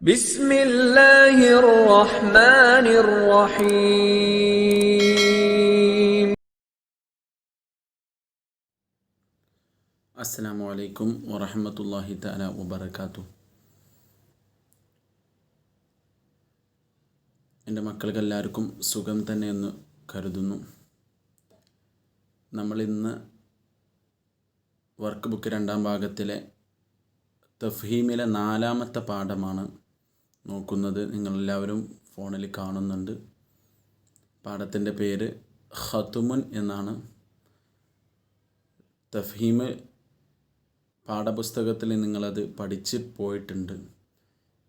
بسم الله الرحمن الرحيم. السلام عليكم ورحمة الله تعالى وبركاته. എൻ്റെ മക്കൾക്കെല്ലാവർക്കും സുഖം തന്നെയെന്ന് കരുതുന്നു. നമ്മളിന്ന് വർക്ക് ബുക്ക് 2ാം ഭാഗത്തിലെ തഫ്ഹീമിലെ 4ാമത്തെ പാഠമാണ് നോക്കുന്നത്. നിങ്ങളെല്ലാവരും ഫോണിൽ കാണുന്നുണ്ട്. പാഠത്തിൻ്റെ പേര് ഖതുമുൻ എന്നാണ്. തഫ്ഹീമ് പാഠപുസ്തകത്തിൽ നിങ്ങളത് പഠിച്ച് പോയിട്ടുണ്ട്.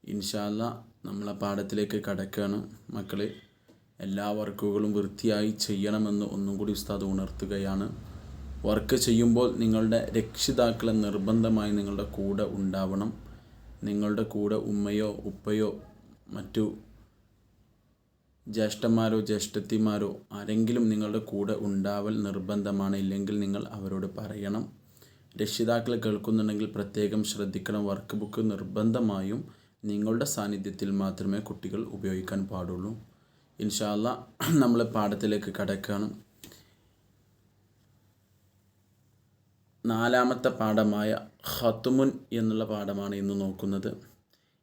ഇൻഷാ അല്ലാഹ് നമ്മളെ പാഠത്തിലേക്ക് കടക്കുകയാണ്. മക്കളെ, എല്ലാ വർക്കുകളും വൃത്തിയായി ചെയ്യണമെന്ന് ഒന്നും കൂടി ഉസ്താദ് ഉണർത്തുകയാണ്. വർക്ക് ചെയ്യുമ്പോൾ നിങ്ങളുടെ രക്ഷിതാക്കളെ നിർബന്ധമായി നിങ്ങളുടെ കൂടെ ഉണ്ടാവണം. നിങ്ങളുടെ കൂടെ ഉമ്മയോ ഉപ്പയോ മറ്റു ജ്യേഷ്ഠന്മാരോ ജ്യേഷ്ഠത്തിമാരോ ആരെങ്കിലും നിങ്ങളുടെ കൂടെ ഉണ്ടാവൽ നിർബന്ധമാണ്. ഇല്ലെങ്കിൽ നിങ്ങൾ അവരോട് പറയണം. രക്ഷിതാക്കൾ കേൾക്കുന്നുണ്ടെങ്കിൽ പ്രത്യേകം ശ്രദ്ധിക്കണം. വർക്ക് ബുക്ക് നിർബന്ധമായും നിങ്ങളുടെ സാന്നിധ്യത്തിൽ മാത്രമേ കുട്ടികൾ ഉപയോഗിക്കാൻ പാടുള്ളൂ. ഇൻഷാ അല്ലാഹ് നമ്മൾ പാഠത്തിലേക്ക് കടക്കുകയാണ്. 4ാമത്തെ പാഠമായ ഖതുമുൻ എന്നുള്ള പാഠമാണ് ഇന്ന് നോക്കുന്നത്.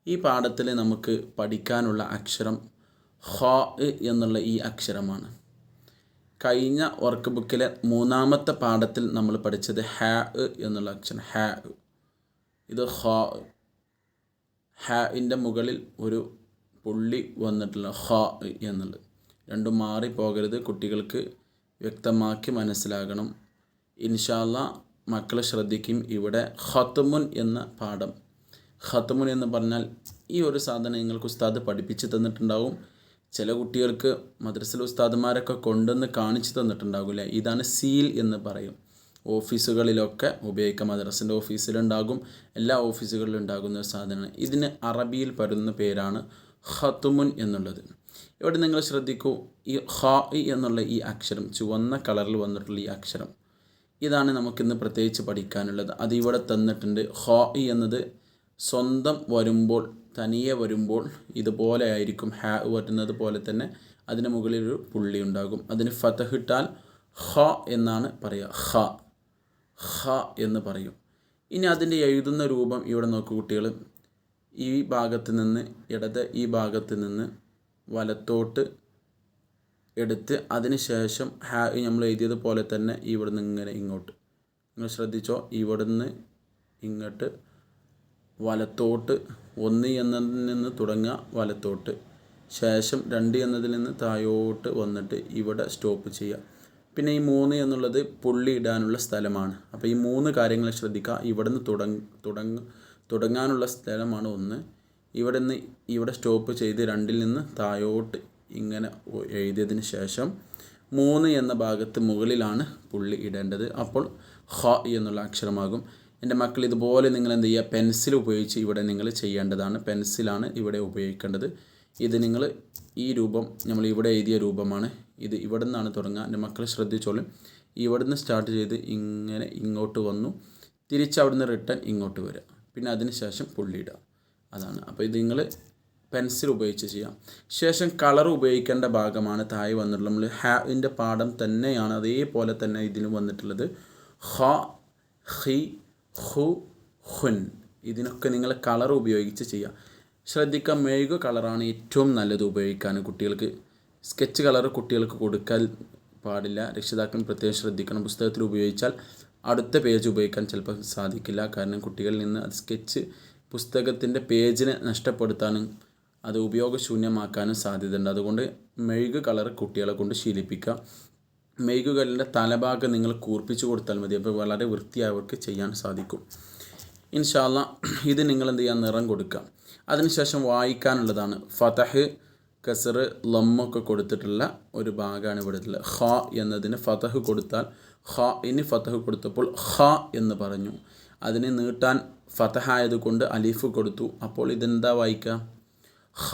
ഈ പാഠത്തിൽ നമുക്ക് പഠിക്കാനുള്ള അക്ഷരം ഖ എന്നുള്ള ഈ അക്ഷരമാണ്. കഴിഞ്ഞ വർക്ക് ബുക്കിലെ 3ാമത്തെ പാഠത്തിൽ നമ്മൾ പഠിച്ചത് ഹ എന്നുള്ള അക്ഷരം. ഹ ഇത് ഹാഇൻ്റെ മുകളിൽ ഒരു പുള്ളി വന്നിട്ടുള്ള ഖ എന്നുള്ളത്. രണ്ടും മാറിപ്പോകരുത്. കുട്ടികൾക്ക് വ്യക്തമാക്കി മനസ്സിലാകണം. ഇൻഷാ അല്ലാഹ് മക്കൾ ശ്രദ്ധിക്കും. ഇവിടെ ഖതുമുൻ എന്ന പാഠം. ഖതുമുൻ എന്ന് പറഞ്ഞാൽ ഈ ഒരു സാധനം നിങ്ങൾക്ക് ഉസ്താദ് പഠിപ്പിച്ച് തന്നിട്ടുണ്ടാവും. ചില കുട്ടികൾക്ക് മദ്രസയിലെ ഉസ്താദുമാരൊക്കെ കൊണ്ടുവന്ന് കാണിച്ചു തന്നിട്ടുണ്ടാകില്ല. ഇതാണ് സീൽ എന്ന് പറയും. ഓഫീസുകളിലൊക്കെ ഉപയോഗിക്കാം. മദ്രസിൻ്റെ ഓഫീസിലുണ്ടാകും, എല്ലാ ഓഫീസുകളിലും ഉണ്ടാകുന്ന ഒരു സാധനമാണ്. ഇതിന് അറബിയിൽ പറയുന്ന പേരാണ് ഖതുമുൻ എന്നുള്ളത്. ഇവിടെ നിങ്ങൾ ശ്രദ്ധിക്കൂ, ഈ ഖ എന്നുള്ള ഈ അക്ഷരം, ചുവന്ന കളറിൽ വന്നിട്ടുള്ള ഈ അക്ഷരം, ഇതാണ് നമുക്കിന്ന് പ്രത്യേകിച്ച് പഠിക്കാനുള്ളത്. അത് ഇവിടെ തന്നിട്ടുണ്ട്. ഖ എന്നത് സ്വന്തം വരുമ്പോൾ, തനിയെ വരുമ്പോൾ ഇതുപോലെ ആയിരിക്കും. ഹ വരുന്നത് പോലെ തന്നെ അതിന് മുകളിലൊരു പുള്ളി ഉണ്ടാകും. അതിന് ഫതഹ് ഇട്ടാൽ ഖ എന്നാണ് പറയുക. ഖ എന്ന് പറയും. ഇനി അതിൻ്റെ എഴുതുന്ന രൂപം ഇവിടെ നോക്കൂ കുട്ടികൾ. ഈ ഭാഗത്ത് നിന്ന് ഈ ഭാഗത്ത് നിന്ന് വലത്തോട്ട് എടുത്ത് അതിന് ശേഷം നമ്മൾ എഴുതിയത് പോലെ തന്നെ ഇവിടെ നിന്ന് ഇങ്ങനെ ഇങ്ങോട്ട്, നിങ്ങൾ ശ്രദ്ധിച്ചോ, ഇവിടെ നിന്ന് ഇങ്ങോട്ട് വലത്തോട്ട് 1 എന്നതിൽ നിന്ന് തുടങ്ങുക, വലത്തോട്ട്, ശേഷം 2 എന്നതിൽ നിന്ന് താഴോട്ട് വന്നിട്ട് ഇവിടെ സ്റ്റോപ്പ് ചെയ്യുക. പിന്നെ ഈ 3 എന്നുള്ളത് പുള്ളി ഇടാനുള്ള സ്ഥലമാണ്. അപ്പോൾ ഈ 3 കാര്യങ്ങൾ ശ്രദ്ധിക്കുക. ഇവിടെ നിന്ന് തുടങ്ങാനുള്ള സ്ഥലമാണ് 1. ഇവിടെ നിന്ന് ഇവിടെ സ്റ്റോപ്പ് ചെയ്ത് 2ൽ നിന്ന് താഴോട്ട് ഇങ്ങനെ എഴുതിയതിന് ശേഷം 3 എന്ന ഭാഗത്ത് മുകളിലാണ് പുള്ളി ഇടേണ്ടത്. അപ്പോൾ ഖ എന്നുള്ള അക്ഷരമാകും. എൻ്റെ മക്കൾ, ഇതുപോലെ നിങ്ങൾ എന്ത് ചെയ്യുക, പെൻസിൽ ഉപയോഗിച്ച് ഇവിടെ നിങ്ങൾ ചെയ്യേണ്ടതാണ്. പെൻസിലാണ് ഇവിടെ ഉപയോഗിക്കേണ്ടത്. ഇത് നിങ്ങൾ ഈ രൂപം, നമ്മൾ ഇവിടെ എഴുതിയ രൂപമാണ് ഇത്. ഇവിടെ നിന്നാണ് തുടങ്ങുക. എൻ്റെ മക്കൾ ശ്രദ്ധിച്ചോളും. ഇവിടെ നിന്ന് സ്റ്റാർട്ട് ചെയ്ത് ഇങ്ങനെ ഇങ്ങോട്ട് വന്നു, തിരിച്ച് അവിടെ നിന്ന് റിട്ടേൺ ഇങ്ങോട്ട് വരിക, പിന്നെ അതിന് ശേഷം പുള്ളിയിടുക. അതാണ്. അപ്പോൾ ഇത് നിങ്ങൾ പെൻസിൽ ഉപയോഗിച്ച് ചെയ്യാം. ശേഷം കളർ ഉപയോഗിക്കേണ്ട ഭാഗമാണ് താഴെ വന്നിട്ടുള്ളത്. നമ്മൾ ഹാഇൻ്റെ പാഠം തന്നെയാണ്, അതേപോലെ തന്നെ ഇതിലും വന്നിട്ടുള്ളത്. ഖ, ഖി, ഹു, ഹുൻ. ഇതിനൊക്കെ നിങ്ങൾ കളർ ഉപയോഗിച്ച് ചെയ്യാം. ശ്രദ്ധിക്കുക, മെഴുകു കളറാണ് ഏറ്റവും നല്ലത് ഉപയോഗിക്കാൻ. കുട്ടികൾക്ക് സ്കെച്ച് കളർ കുട്ടികൾക്ക് കൊടുക്കാൻ പാടില്ല. രക്ഷിതാക്കൾ പ്രത്യേകം ശ്രദ്ധിക്കണം. പുസ്തകത്തിൽ ഉപയോഗിച്ചാൽ അടുത്ത പേജ് ഉപയോഗിക്കാൻ ചിലപ്പോൾ സാധിക്കില്ല. കാരണം കുട്ടികളിൽ നിന്ന് അത് സ്കെച്ച് പുസ്തകത്തിൻ്റെ പേജിനെ നഷ്ടപ്പെടുത്താനും അത് ഉപയോഗശൂന്യമാക്കാനും സാധ്യതയുണ്ട്. അതുകൊണ്ട് മെഴുകു കളർ കുട്ടികളെ കൊണ്ട് ശീലിപ്പിക്കുക. മെഴുകുകളിൻ്റെ തലഭാഗം നിങ്ങൾ കൂർപ്പിച്ച് കൊടുത്താൽ മതി. അപ്പോൾ വളരെ വൃത്തിയായി അവർക്ക് ചെയ്യാൻ സാധിക്കും. ഇൻഷാ അല്ലാഹ് ഇത് നിങ്ങൾ എന്ത് ചെയ്യുക, നിറം കൊടുക്കുക. അതിനുശേഷം വായിക്കാനുള്ളതാണ്. ഫതഹ്, കസർ, ലമ്മൊക്കെ കൊടുത്തിട്ടുള്ള ഒരു ഭാഗമാണ് ഇവിടെ ഉള്ളത്. ഖ എന്നതിന് ഫതഹ് കൊടുത്താൽ ഖ, ഇനി ഫതഹ് കൊടുത്തപ്പോൾ ഖ എന്ന് പറഞ്ഞു. അതിനെ നീട്ടാൻ ഫതഹ് ആയതുകൊണ്ട് അലിഫ് കൊടുത്തു. അപ്പോൾ ഇതെന്താ വായിക്കുക, ഖ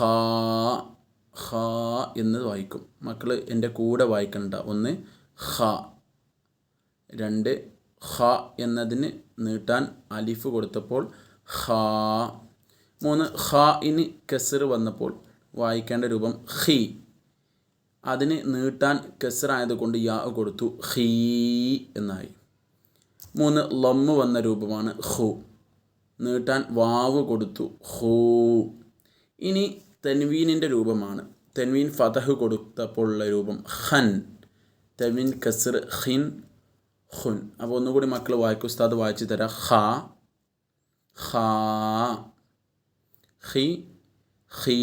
എന്ന് വായിക്കും. മക്കൾ എൻ്റെ കൂടെ വായിക്കണ്ട. 1 ഖ, 2 ഖ എന്നതിന് നീട്ടാൻ അലിഫ് കൊടുത്തപ്പോൾ ഖ, 3 ഖാഇന് കസ്ർ വന്നപ്പോൾ വായിക്കേണ്ട രൂപം ഖി. അതിന് നീട്ടാൻ കസ്റായതുകൊണ്ട് യാ കൊടുത്തു, ഖീ എന്നായി. 3 ലമ്മ് വന്ന രൂപമാണ് ഖു. നീട്ടാൻ വാവ് കൊടുത്തു, ഖൂ. ഇനി തൻവീനിൻ്റെ രൂപമാണ്. തൻവീൻ ഫതഹ് കൊടുത്തപ്പോൾ ഉള്ള രൂപം ഖൻ. തൻവീൻ കസ്ർ ഖിൻ, ഖുൻ. അപ്പോൾ ഒന്നുകൂടി മക്കൾ വായിക്കും, ഉസ്താദ് വായിച്ചു തരാം. ഖാ, ഖാ, ഖി, ഖീ,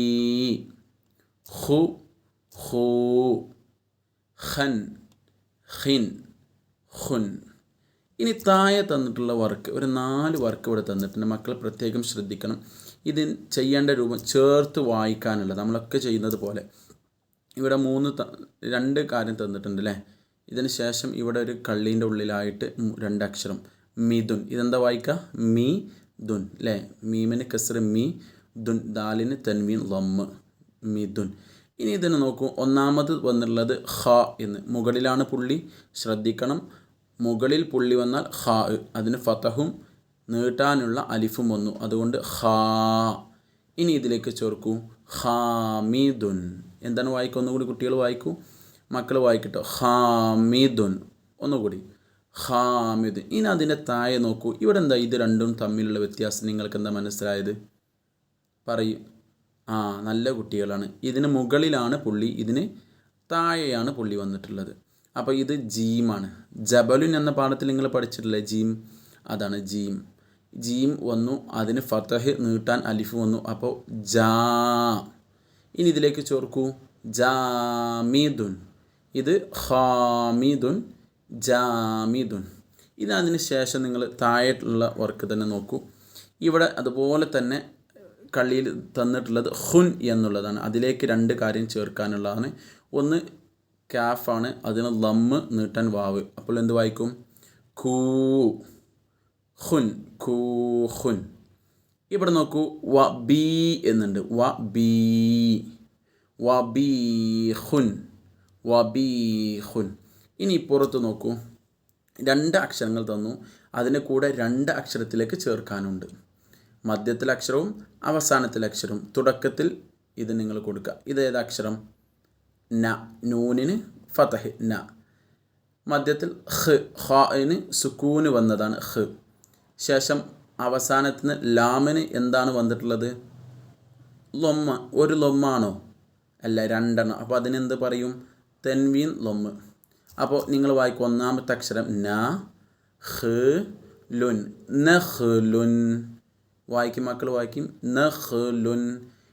ഖു, ഖൂ, ഖൻ, ഖിൻ, ഖുൻ. ഇനി താഴെ തന്നിട്ടുള്ള വർക്ക്, ഒരു 4 വർക്ക് ഇവിടെ തന്നിട്ടുണ്ട്. മക്കൾ പ്രത്യേകം ശ്രദ്ധിക്കണം. ഇത് ചെയ്യേണ്ട രൂപം ചേർത്ത് വായിക്കാനുള്ളത്, നമ്മളൊക്കെ ചെയ്യുന്നത് പോലെ. ഇവിടെ 2 കാര്യം തന്നിട്ടുണ്ട് അല്ലേ. ഇതിന് ശേഷം ഇവിടെ ഒരു കള്ളീൻ്റെ ഉള്ളിലായിട്ട് 2 അക്ഷരം മിഥുൻ. ഇതെന്താ വായിക്കുക? മീ ദുൻ അല്ലേ. മീമിന് കസ്ർ മീ, ദുൻ ദാലിന് തൻവീൻ ലമ്മ്, മിഥുൻ. ഇനി ഇതിന് നോക്കൂ, ഒന്നാമത് വന്നുള്ളത് ഖ എന്ന്. മുകളിലാണ് പുള്ളി, ശ്രദ്ധിക്കണം. മുകളിൽ പുള്ളി വന്നാൽ ഖാ, അതിന് ഫതഹും നീട്ടാനുള്ള അലിഫും വന്നു, അതുകൊണ്ട് ഖാ. ഇനി ഇതിലേക്ക് ചേർക്കൂ ഖാമിദുൻ. എന്താണ് വായിക്കുക? ഒന്നുകൂടി കുട്ടികൾ വായിക്കൂ, മക്കൾ വായിക്കട്ടോ. ഖാമിദുൻ. ഒന്നുകൂടി ഖാമിദുൻ. ഇനി അതിൻ്റെ താഴെ നോക്കൂ. ഇവിടെ എന്താ ഇത് രണ്ടും തമ്മിലുള്ള വ്യത്യാസം നിങ്ങൾക്ക് എന്താ മനസ്സിലായത്? പറയും. നല്ല കുട്ടികളാണ്. ഇതിന് മുകളിലാണ് പുള്ളി, ഇതിന് താഴെയാണ് പുള്ളി വന്നിട്ടുള്ളത്. അപ്പോൾ ഇത് ജീമാണ്. ജബലുൻ എന്ന പാഠത്തിൽ നിങ്ങൾ പഠിച്ചിട്ടില്ലേ ജീം? അതാണ് ജീം. ജീം വന്നു, അതിന് ഫതഹ് നീട്ടാൻ അലിഫ് വന്നു, അപ്പോൾ ജാ. ഇനി ഇതിലേക്ക് ചേർക്കൂ ജാമിദുൻ. ഇത് ഖാമിദുൻ, ജാമിദുൻ. ഇനി അതിന് ശേഷം നിങ്ങൾ താഴെയുള്ള വർക്ക് തന്നെ നോക്കൂ. ഇവിടെ അതുപോലെ തന്നെ കള്ളിയിൽ തന്നിട്ടുള്ളത് ഖുൻ എന്നുള്ളതാണ്. അതിലേക്ക് 2 കാര്യം ചേർക്കാനുള്ളതാണ്. ഒന്ന് കാഫാണ്, അതിന് ലമ്മ് നീട്ടാൻ വാവ്. അപ്പോൾ എന്ത് വായിക്കും? Khoo, ഖുൻ, Khoo, ഖുൻ. ഇവിടെ നോക്കൂ, വ ബി എന്നുണ്ട്. വ ബി, വ ബി ഖുൻ, വ ബി ഖുൻ. ഇനി പുറത്ത് നോക്കൂ, 2 അക്ഷരങ്ങൾ തന്നു, അതിന് കൂടെ 2 അക്ഷരത്തിലേക്ക് ചേർക്കാനുണ്ട്. മധ്യത്തിലെ അക്ഷരവും അവസാനത്തിലെ അക്ഷരവും. തുടക്കത്തിൽ ഇത് നിങ്ങൾ കൊടുക്കുക. ഇതേത് അക്ഷരം? ന. നൂനിന് ഫതഹ് ന. മധ്യത്തിൽ ഖ്, ഖാഇന് സുക്കൂന് വന്നതാണ് ഖ്. ശേഷം അവസാനത്തിന് ലാമിന് എന്താണ് വന്നിട്ടുള്ളത്? ലൊമ്മ. ഒരു ലൊമ്മാണോ? അല്ല, 2 അപ്പോൾ അതിനെന്ത് പറയും? തൻവീൻ ലൊമ്മ്. അപ്പോൾ നിങ്ങൾ വായിക്കും, ഒന്നാമത്തെ അക്ഷരം ന, ഖ്, ലുൻ, നഖ്ലുൻ. വായിക്കും മക്കൾ, വായിക്കും നഖ്ലുൻ.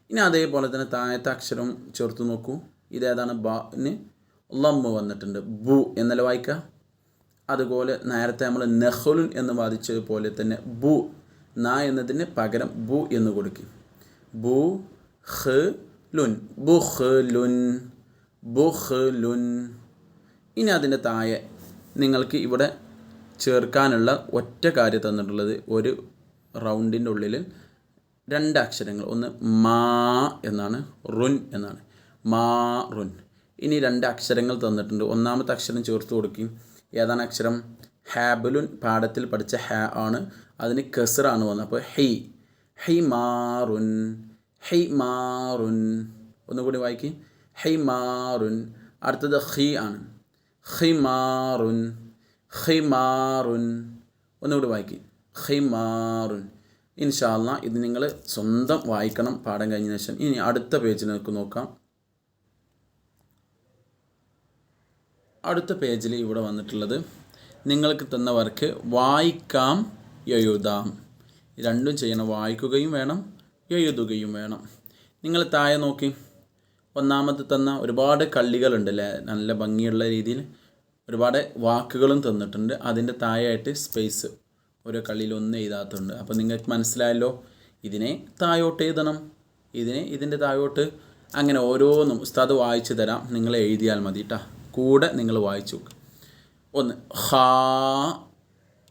ഇനി അതേപോലെ തന്നെ താഴത്തെ അക്ഷരം ചേർത്ത് നോക്കൂ. ഇതേതാണ്? ബാന് ലമ്മ് വന്നിട്ടുണ്ട്, ബു എന്നല്ല വായിക്കുക. അതുപോലെ നേരത്തെ നമ്മൾ നഖ്ലുൻ എന്ന് വാദിച്ചതുപോലെ തന്നെ ബു, ന എന്നതിന് പകരം ബു എന്ന് കൊടുക്കും. ബു ഖ് ലുൻ, ബുഖ്ലുൻ, ബുഖ്ലുൻ. ഇനി അതിൻ്റെ താഴെ നിങ്ങൾക്ക് ഇവിടെ ചേർക്കാനുള്ള ഒറ്റ കാര്യം തന്നിട്ടുള്ളത്, ഒരു റൗണ്ടിൻ്റെ ഉള്ളിൽ 2 അക്ഷരങ്ങൾ. ഒന്ന് മാ എന്നാണ്, റുൻ എന്നാണ്. മാ റുൻ. ഇനി 2 അക്ഷരങ്ങൾ തന്നിട്ടുണ്ട്. ഒന്നാമത്തെ അക്ഷരം ചേർത്ത് കൊടുക്കും. ഏതാണ് അക്ഷരം? ഹാബലുൻ. പാഠത്തിൽ പഠിച്ച ഹ ആണ്, അതിന് കസ്റാണ് വന്നത്. അപ്പോൾ ഹൈ, ഹൈ മാറുൻ, ഹൈ മാറുൻ. ഒന്നുകൂടി വായിക്കും, ഹൈ മാറുൻ. അടുത്തത് ഖി ആണ്, ഖി മാറുൻ, ഖി മാറുൻ. ഒന്നുകൂടി വായിക്കും, ഖി മാറുൻ. ഇൻഷാ അല്ലാ ഇത് നിങ്ങൾ സ്വന്തം വായിക്കണം പാഠം കഴിഞ്ഞ ശേഷം. ഇനി അടുത്ത പേജിൽ നമുക്ക് നോക്കാം. അടുത്ത പേജിൽ ഇവിടെ വന്നിട്ടുള്ളത് നിങ്ങൾക്ക് തന്ന വർക്ക് വായിക്കാം, എഴുതാം. 2 ചെയ്യണം. വായിക്കുകയും വേണം, എഴുതുകയും വേണം. നിങ്ങൾ താഴെ നോക്കി, ഒന്നാമത് തന്ന ഒരുപാട് കള്ളികളുണ്ടല്ലേ, നല്ല ഭംഗിയുള്ള രീതിയിൽ ഒരുപാട് വാക്കുകളും തന്നിട്ടുണ്ട്. അതിൻ്റെ താഴെയായിട്ട് സ്പേസ്, ഓരോ കള്ളിയിൽ 1 എഴുതാത്തുണ്ട്. അപ്പോൾ നിങ്ങൾക്ക് മനസ്സിലായല്ലോ, ഇതിനെ താഴോട്ട് എഴുതണം, ഇതിൻ്റെ താഴോട്ട്, അങ്ങനെ ഓരോന്നും ഉസ്താദ് വായിച്ചു തരാം, നിങ്ങൾ എഴുതിയാൽ മതി കേട്ടോ. കൂടെ നിങ്ങൾ വായിച്ചു നോക്കുക. 1 ഖാ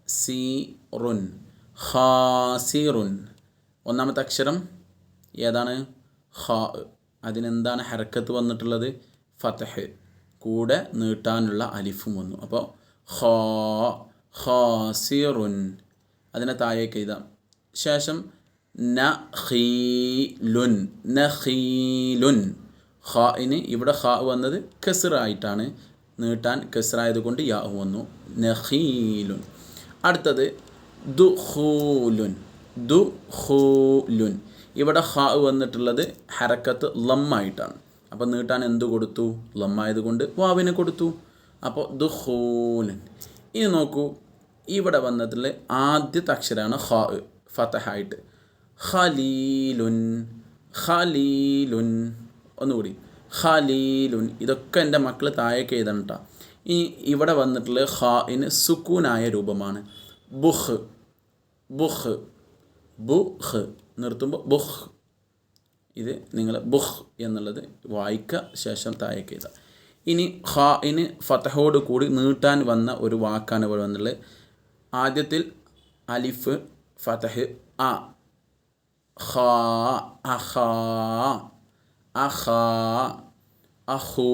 സി റുൻ, ഖാസിറുൻ. ഒന്നാമത്തെ അക്ഷരം ഏതാണ്? ഖാ. അതിനെന്താണ് ഹർക്കത്ത് വന്നിട്ടുള്ളത്? ഫതഹ്. കൂടെ നീട്ടാനുള്ള അലിഫും വന്നു. അപ്പോൾ ഖാ, ഖാസിറുൻ. അതിനെ താഴേക്ക് എഴുതാം. ശേഷം നഖീലുൻ നഖീലുൻ. ഖാഇന് ഇവിടെ ഖാ വന്നത് കസ്റായിട്ടാണ്, നീട്ടാൻ കസ്റായതുകൊണ്ട് യാ വന്നു. നഖീലുൻ. അടുത്തത് ദുഖൂലുൻ ദുഖൂലുൻ. ഇവിടെ ഖാ വന്നിട്ടുള്ളത് ഹറക്കത്ത് ലമ്മായിട്ടാണ്, അപ്പോൾ നീട്ടാൻ എന്ത് കൊടുത്തു? ലമ്മായതുകൊണ്ട് വാവിനെ കൊടുത്തു. അപ്പോൾ ദുഖൂലുൻ. ഇനി നോക്കൂ, ഇവിടെ വന്നതിൽ ആദ്യത്തെ അക്ഷരമാണ് ഖാ, ഫതഹായിട്ട്. ഖലീലുൻ ഖലീലുൻ. ഒന്നുകൂടി ഖലീലുൻ. ഇതൊക്കെ എൻ്റെ മക്കൾ താഴേക്ക് എഴുതണം കേട്ടോ. ഇനി ഇവിടെ വന്നിട്ടുള്ള ഖാഇന് സുക്കൂനായ രൂപമാണ് ബുഖ് ബുഖ് ബുഖ്. നിർത്തുമ്പോൾ ബുഖ്. ഇത് നിങ്ങൾ ബുഖ് എന്നുള്ളത് വായിക്കുക, ശേഷം താഴേക്ക് എഴുതുക. ഇനി ഖാഇന് ഫതഹോട് കൂടി നീട്ടാൻ വന്ന ഒരു വാക്കാണ് ഇവിടെ വന്നുള്ളത്. ആദ്യത്തിൽ അലിഫ് ഫതഹ് അ, ഖാ അഖാ അഖാ അഖൂ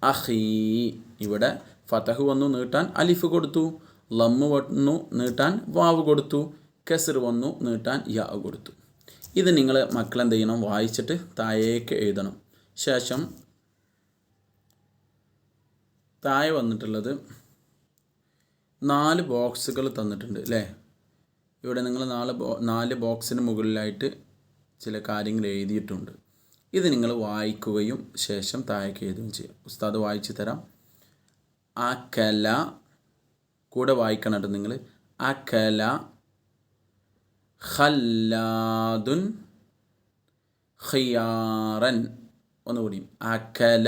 അഖീ. ഇവിടെ ഫതഹ് വന്നു, നീട്ടാൻ അലിഫ് കൊടുത്തു. ലമ്മ് വന്നു, നീട്ടാൻ വാവ് കൊടുത്തു. കസ്ർ വന്നു, നീട്ടാൻ യാ കൊടുത്തു. ഇത് നിങ്ങൾ മക്കളെന്ത് ചെയ്യണം? വായിച്ചിട്ട് താഴേക്ക് എഴുതണം. ശേഷം താഴെ വന്നിട്ടുള്ളത് 4 ബോക്സുകൾ തന്നിട്ടുണ്ട് അല്ലേ? ഇവിടെ നിങ്ങൾ 4 ബോക്സിന് മുകളിലായിട്ട് ചില കാര്യങ്ങൾ എഴുതിയിട്ടുണ്ട്. ഇത് നിങ്ങൾ വായിക്കുകയും ശേഷം താഴേക്ക് എഴുതുകയും ചെയ്യും. ഉസ്താദ് വായിച്ചു തരാം. അകല, കൂടെ വായിക്കണം കേട്ടോ നിങ്ങൾ. അകല ഖല്ലാദുൻ ഖിയാറൻ. ഒന്നുകൂടി, അകല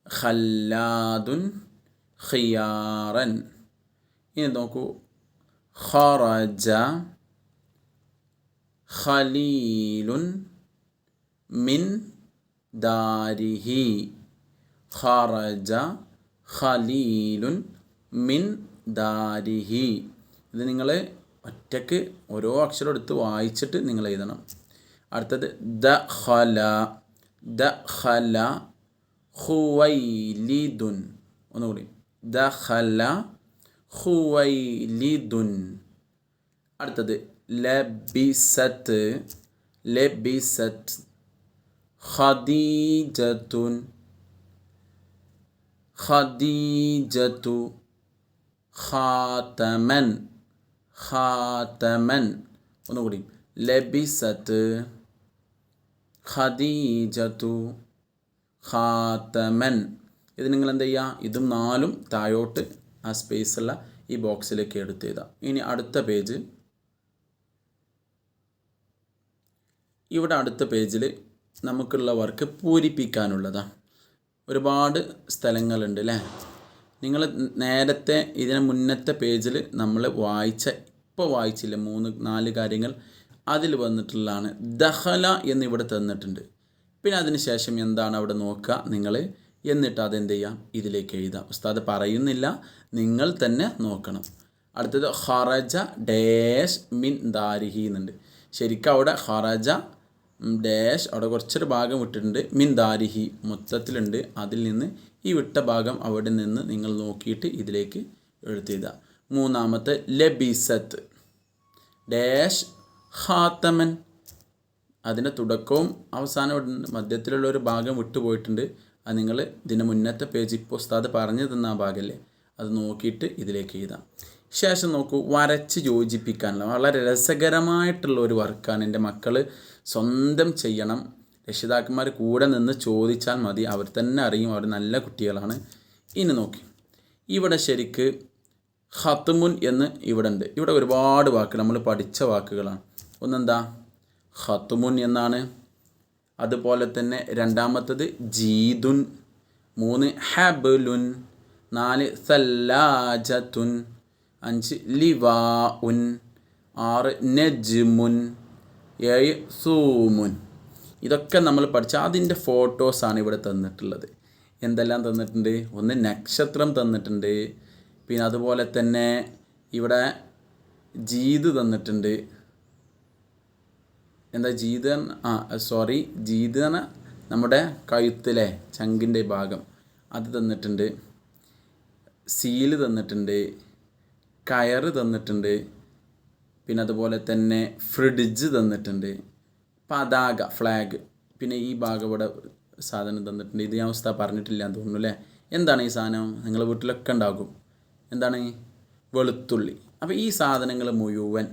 ഖല്ലാദുൻ ഖിയാറൻ. ഇനി നോക്കൂ, ഖറജ ഖലീലുൻ മിൻ ദാരിഹി. ഖറജ ഖലീലുൻ മിൻ ദാരിഹി. ഇത് നിങ്ങൾ ഒറ്റയ്ക്ക് ഓരോ അക്ഷരം എടുത്ത് വായിച്ചിട്ട് നിങ്ങൾ എഴുതണം. അടുത്തത് ദഖല ദഖല ഖുവൈലിദുൻ. ഒന്നുകൂടി, ദഖല ഖുവൈലിദുൻ. അടുത്തത് ലബിസത്ത് ലബിസത്ത് ഖദീജത്തുൻ ഖദീജത്തു ഖാതമൻ ഖാതമൻ. ഒന്നുകൂടി, ലബിസത്ത് ഖദീജത്തു ഖാതമൻ. ഇത് നിങ്ങൾ എന്ത് ചെയ്യുക? ഇതും 4 താഴോട്ട് ആ സ്പേസുള്ള ഈ ബോക്സിലേക്ക് എടുത്ത് എഴുതാം. ഇനി അടുത്ത പേജ്. ഇവിടെ അടുത്ത പേജിൽ നമുക്കുള്ള വർക്ക് പൂരിപ്പിക്കാനുള്ളതാണ്. ഒരുപാട് സ്ഥലങ്ങളുണ്ട് അല്ലേ? നിങ്ങൾ നേരത്തെ ഇതിന് മുന്നത്തെ പേജിൽ നമ്മൾ ഇപ്പോൾ വായിച്ചില്ല 3-4 കാര്യങ്ങൾ, അതിൽ വന്നിട്ടുള്ളതാണ്. ദഖല എന്നിവിടെ തന്നിട്ടുണ്ട്. പിന്നെ അതിന് ശേഷം എന്താണ് അവിടെ നോക്കുക നിങ്ങൾ, എന്നിട്ട് അതെന്ത് ചെയ്യാം? ഇതിലേക്ക് എഴുതാം. ഉസ്താദ് പറയുന്നില്ല, നിങ്ങൾ തന്നെ നോക്കണം. അടുത്തത് ഖറജ ഡാഷ് മിൻ ദാരിഹി എന്നുണ്ട്. ശരിക്കും അവിടെ ഖറജ ഡാഷ്, അവിടെ കുറച്ചൊരു ഭാഗം വിട്ടിട്ടുണ്ട്. മിൻ ദാരിഹി മൊത്തത്തിലുണ്ട്. അതിൽ നിന്ന് ഈ വിട്ട ഭാഗം അവിടെ നിന്ന് നിങ്ങൾ നോക്കിയിട്ട് ഇതിലേക്ക് എഴുതിയതാ. മൂന്നാമത്തെ ലബിസത്ത് ഡാഷ് ഖാതമൻ. അതിൻ്റെ തുടക്കവും അവസാനവും മധ്യത്തിലുള്ള ഒരു ഭാഗം വിട്ടുപോയിട്ടുണ്ട്. അത് നിങ്ങൾ ഇതിന് മുന്നത്തെ പേജ് ഇപ്പോൾ ഉസ്താദ് പറഞ്ഞു തന്ന ആ ഭാഗമല്ലേ, അത് നോക്കിയിട്ട് ഇതിലേക്ക് എഴുതാം. ശേഷം നോക്കൂ, വരച്ച് യോജിപ്പിക്കാനുള്ള വളരെ രസകരമായിട്ടുള്ള ഒരു വർക്കാണ്. എൻ്റെ മക്കൾ സ്വന്തം ചെയ്യണം. രക്ഷിതാക്കന്മാർ കൂടെ നിന്ന് ചോദിച്ചാൽ മതി, അവർ തന്നെ അറിയും, അവർ നല്ല കുട്ടികളാണ്. ഇനി നോക്കി, ഇവിടെ ശരിക്ക് ഖത്മുൻ എന്ന് ഇവിടെ ഉണ്ട്. ഇവിടെ ഒരുപാട് വാക്കുകൾ നമ്മൾ പഠിച്ച വാക്കുകളാണ്. ഒന്നെന്താ? ഖത്മുൻ എന്നാണ്. അതുപോലെ തന്നെ രണ്ടാമത്തത് ജീദുൻ, 3 ഹബലുൻ, 4 സല്ലാജത്തുൻ, 5 ലിവാഉൻ, 6 നജ്മുൻ, 7 സൂമുൻ. ഇതൊക്കെ നമ്മൾ പഠിച്ച അതിൻ്റെ ഫോട്ടോസാണ് ഇവിടെ തന്നിട്ടുള്ളത്. എന്തെല്ലാം തന്നിട്ടുണ്ട്? ഒന്ന് നക്ഷത്രം തന്നിട്ടുണ്ട്. പിന്നെ അതുപോലെ തന്നെ ഇവിടെ ജീദ് തന്നിട്ടുണ്ട്. എന്താ ജീദ്? ജീദ് എന്ന് നമ്മുടെ കഴുത്തിലെ ചങ്കിൻ്റെ ഭാഗം അത് തന്നിട്ടുണ്ട്. സീല് തന്നിട്ടുണ്ട്. കയറ് തന്നിട്ടുണ്ട്. പിന്നെ അതുപോലെ തന്നെ ഫ്രിഡ്ജ് തന്നിട്ടുണ്ട്, പതാക ഫ്ലാഗ്, പിന്നെ ഈ ഭാഗം ഇവിടെ സാധനം തന്നിട്ടുണ്ട്. ഇത് ഞാൻ ഉസ്താദ് പറഞ്ഞിട്ടില്ല എന്ന് തോന്നുന്നു അല്ലേ. എന്താണ് ഈ സാധനം? നിങ്ങളുടെ വീട്ടിലൊക്കെ ഉണ്ടാകും. എന്താണ്? വെളുത്തുള്ളി. അപ്പോൾ ഈ സാധനങ്ങൾ മുഴുവൻ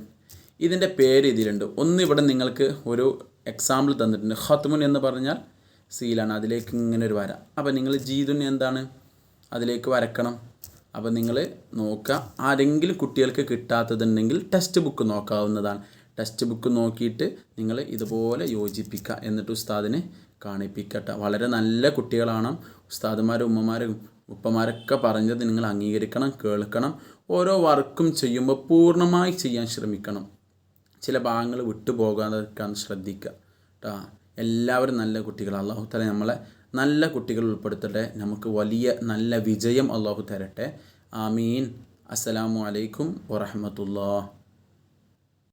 ഇതിൻ്റെ പേര് ഇതിലുണ്ട്. ഒന്ന് ഇവിടെ നിങ്ങൾക്ക് ഒരു എക്സാമ്പിൾ തന്നിട്ടുണ്ട്. ഖത്മുൻ എന്ന് പറഞ്ഞാൽ സീലാണ്, അതിലേക്ക് ഇങ്ങനെ ഒരു വര. അപ്പോൾ നിങ്ങൾ ജീതുൻ എന്താണ്? അതിലേക്ക് വരക്കണം. അപ്പോൾ നിങ്ങൾ നോക്കുക, ആരെങ്കിലും കുട്ടികൾക്ക് കിട്ടാത്തതുണ്ടെങ്കിൽ ടെക്സ്റ്റ് ബുക്ക് നോക്കാവുന്നതാണ്. ടെക്സ്റ്റ് ബുക്ക് നോക്കിയിട്ട് നിങ്ങൾ ഇതുപോലെ യോജിപ്പിക്കുക, എന്നിട്ട് ഉസ്താദിനെ കാണിപ്പിക്കട്ടെ. വളരെ നല്ല കുട്ടികളാണ്. ഉസ്താദുമാരും ഉമ്മമാരും ഉപ്പമാരൊക്കെ പറഞ്ഞത് നിങ്ങൾ അംഗീകരിക്കണം, കേൾക്കണം. ഓരോ വർക്കും ചെയ്യുമ്പോൾ പൂർണ്ണമായി ചെയ്യാൻ ശ്രമിക്കണം. ചില ഭാഗങ്ങൾ വിട്ടുപോകാതിരിക്കാൻ ശ്രദ്ധിക്കുക കേട്ടോ. എല്ലാവരും നല്ല കുട്ടികൾ. അല്ലാഹു തആല നമ്മളെ നല്ല കുട്ടികൾ ഉൾപ്പെടുത്തട്ടെ. നമുക്ക് വലിയ നല്ല വിജയം അല്ലാഹു തരട്ടെ. ആമീൻ. അസ്സലാമു അലൈക്കും വറഹ്മത്തുള്ളാഹി.